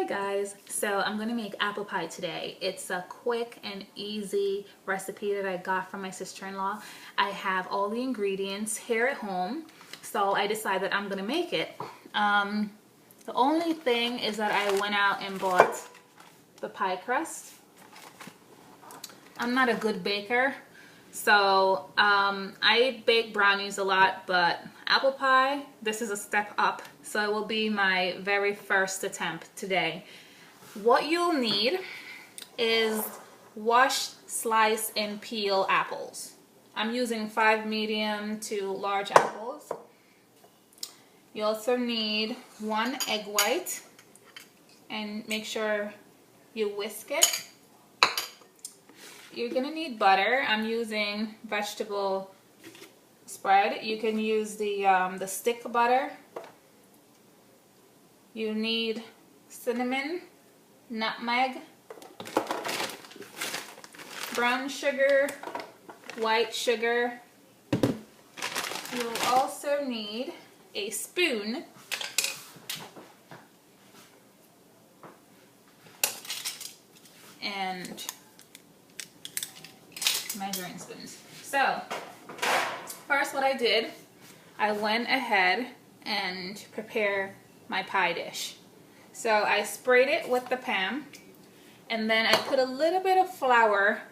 Hi guys, so I'm gonna make apple pie today. It's a quick and easy recipe that I got from my sister-in-law. I have all the ingredients here at home, so I decided I'm gonna make it. The only thing is that I went out and bought the pie crust. I'm not a good baker, so I bake brownies a lot, but apple pie, this is a step up, so it will be my very first attempt today. What you'll need is wash, slice, and peel apples. I'm using 5 medium to large apples. You also need 1 egg white, and make sure you whisk it. You're gonna need butter. I'm using vegetable spread. You can use the stick butter. You need cinnamon, nutmeg, brown sugar, white sugar. You'll also need a spoon and measuring spoons. So first, what I did, I went ahead and prepared my pie dish. So I sprayed it with the Pam, and then I put a little bit of flour,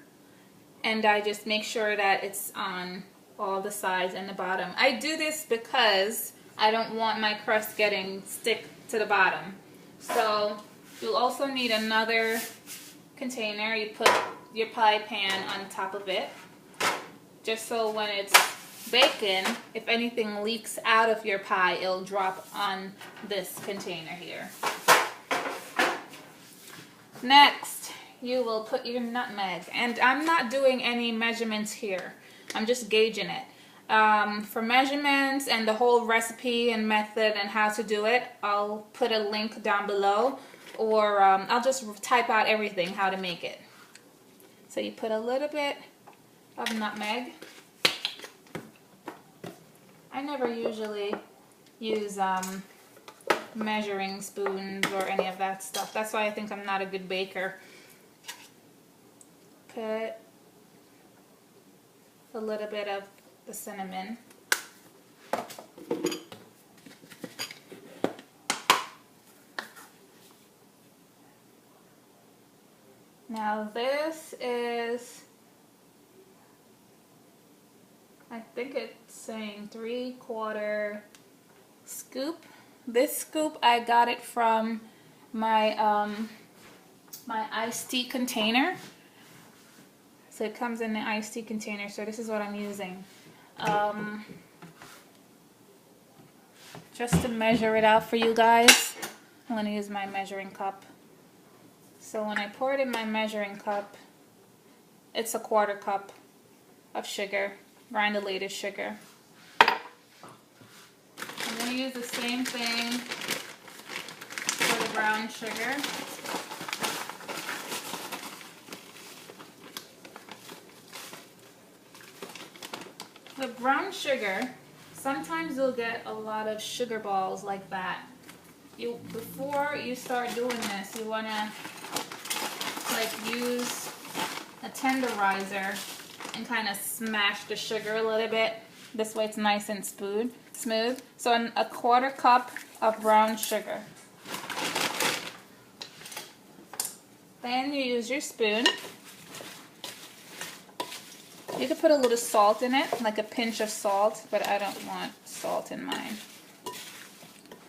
and I just make sure that it's on all the sides and the bottom. I do this because I don't want my crust getting stick to the bottom. So you'll also need another container. You put your pie pan on top of it, just so when it's baking, if anything leaks out of your pie, it'll drop on this container here. Next, you will put your nutmeg, and I'm not doing any measurements here. I'm just gauging it. For measurements and the whole recipe and method and how to do it, I'll put a link down below, or I'll just type out everything, how to make it. So you put a little bit of nutmeg. I never usually use measuring spoons or any of that stuff. That's why I think I'm not a good baker. Put a little bit of the cinnamon. Now this is, I think it's saying 3/4 scoop. This scoop, I got it from my my iced tea container. So it comes in the iced tea container, so this is what I'm using. Just to measure it out for you guys, I'm going to use my measuring cup. So when I pour it in my measuring cup, it's a 1/4 cup of sugar, granulated sugar. I'm going to use the same thing for the brown sugar. With brown sugar, sometimes you'll get a lot of sugar balls like that. Before you start doing this, you want to use a tenderizer and kind of smash the sugar a little bit. This way it's nice and smooth. So a 1/4 cup of brown sugar. Then you use your spoon. You could put a little salt in it, like a pinch of salt, but I don't want salt in mine.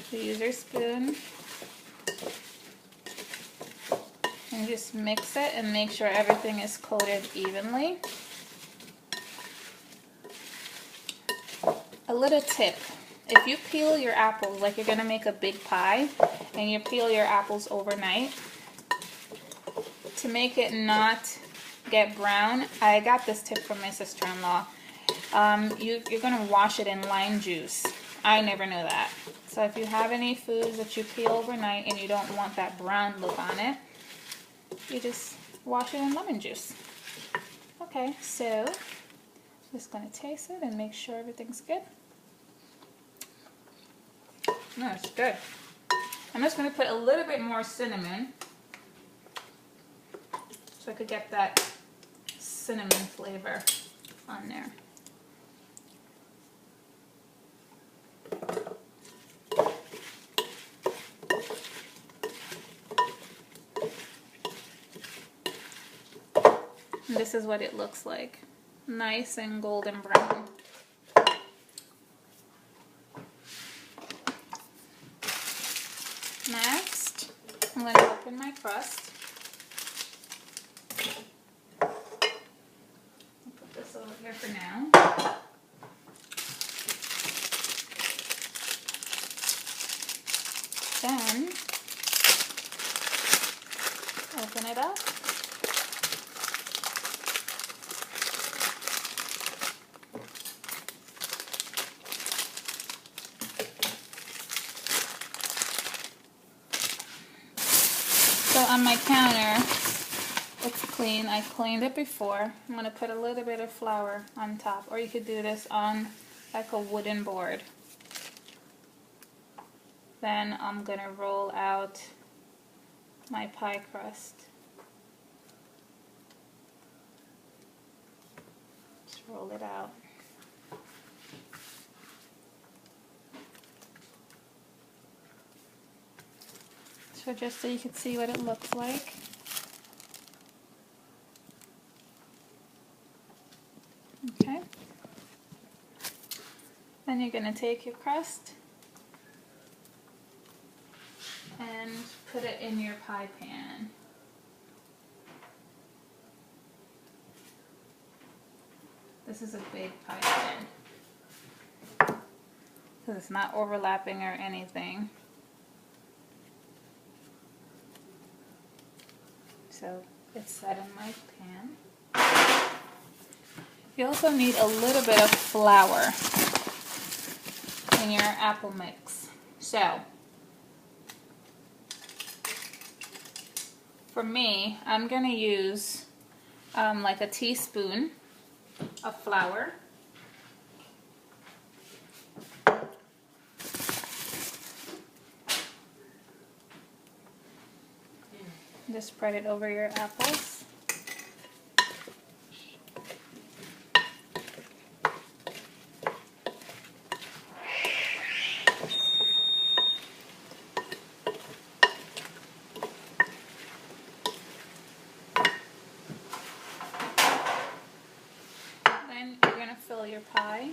So use your spoon and just mix it and make sure everything is coated evenly. A little tip: if you peel your apples, like you're gonna make a big pie, and you peel your apples overnight, to make it not get brown, I got this tip from my sister-in-law. You're gonna wash it in lime juice. I never knew that. So if you have any foods that you peel overnight and you don't want that brown look on it, you just wash it in lemon juice. Okay, so I'm just gonna taste it and make sure everything's good. No, it's good. I'm just going to put a little bit more cinnamon so I could get that cinnamon flavor on there. And this is what it looks like. Nice and golden brown. Next, I'm going to open my crust. I'll put this over here for now. Then, open it up. So on my counter, it's clean. I cleaned it before. I'm going to put a little bit of flour on top, or you could do this on like a wooden board. Then I'm going to roll out my pie crust. Just roll it out. So just so you can see what it looks like. Okay. Then you're going to take your crust and put it in your pie pan. This is a big pie pan, because it's not overlapping or anything. So it's set in my pan. You also need a little bit of flour in your apple mix. So for me, I'm going to use like a teaspoon of flour. Just spread it over your apples. Then you're going to fill your pie.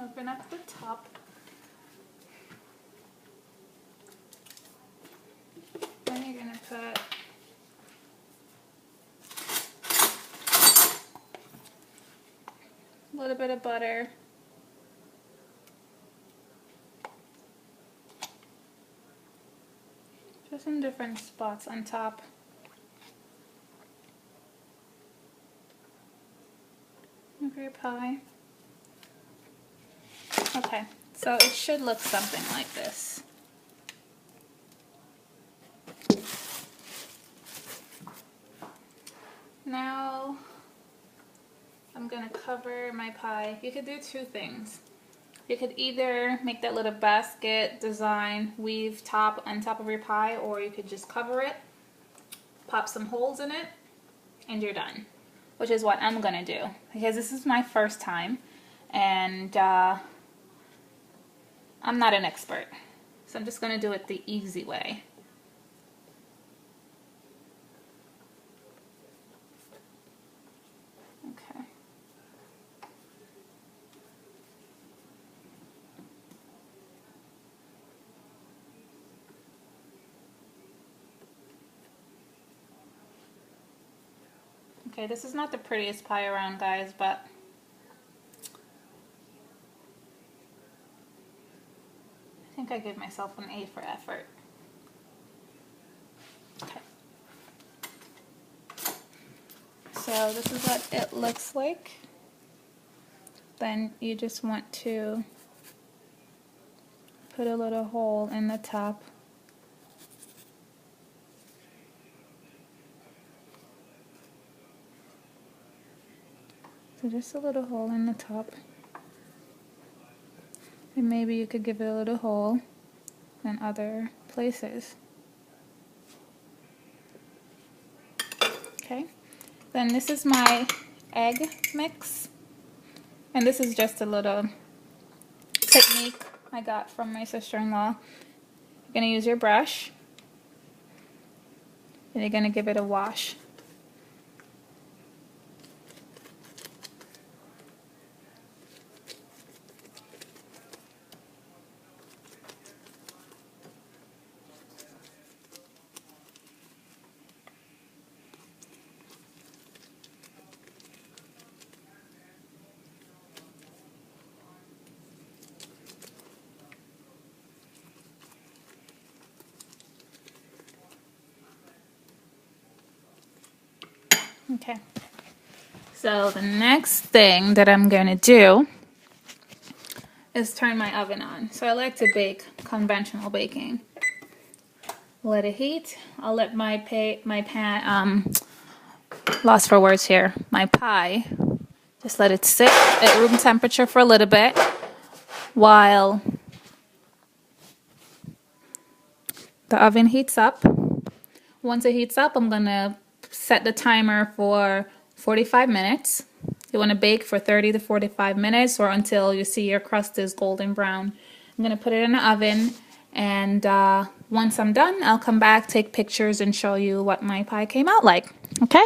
Open up the top. Then you're going to put a little bit of butter. Just in different spots on top. Of your pie. Okay, so it should look something like this. Now I'm going to cover my pie. You could do two things. You could either make that little basket design, weave top on top of your pie, or you could just cover it, pop some holes in it, and you're done. Which is what I'm going to do, because this is my first time, and I'm not an expert, so I'm just going to do it the easy way. Okay, this is not the prettiest pie around, guys, but I think I give myself an A for effort. Okay. So this is what it looks like. Then you just want to put a little hole in the top. So just a little hole in the top. And maybe you could give it a little hole in other places. Okay. Then this is my egg mix. And this is just a little technique I got from my sister-in-law. You're going to use your brush. And you're going to give it a wash. Okay, so the next thing that I'm going to do is turn my oven on. So I like to bake conventional baking. Let it heat. I'll let my pan, lost for words here, my pie, just let it sit at room temperature for a little bit while the oven heats up. Once it heats up, I'm going to set the timer for 45 minutes. You want to bake for 30 to 45 minutes or until you see your crust is golden brown. I'm going to put it in the oven, and once I'm done, I'll come back, take pictures, and show you what my pie came out like. Okay?